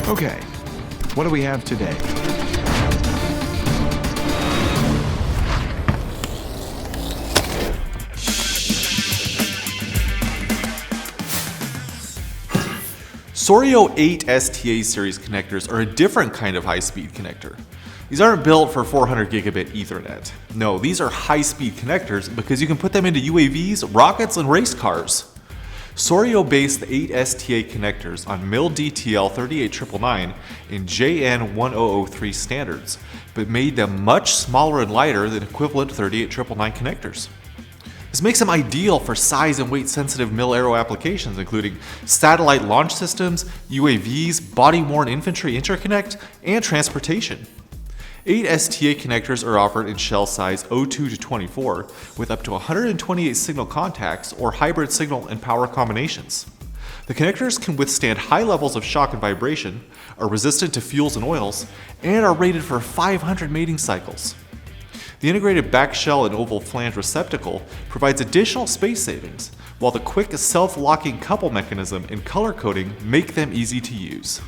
Okay, what do we have today? Souriau 8 STA series connectors are a different kind of high-speed connector. These aren't built for 400 gigabit Ethernet. No, these are high-speed connectors because you can put them into UAVs, rockets, and race cars. Souriau based the 8 STA connectors on MIL-DTL-38999 and JN1003 standards, but made them much smaller and lighter than equivalent 38999 connectors. This makes them ideal for size and weight sensitive mil-aero applications, including satellite launch systems, UAVs, body-worn infantry interconnect, and transportation. 8 STA connectors are offered in shell size 02 to 24 with up to 128 signal contacts or hybrid signal and power combinations. The connectors can withstand high levels of shock and vibration, are resistant to fuels and oils, and are rated for 500 mating cycles. The integrated backshell and oval flange receptacle provides additional space savings, while the quick self-locking couple mechanism and color coding make them easy to use.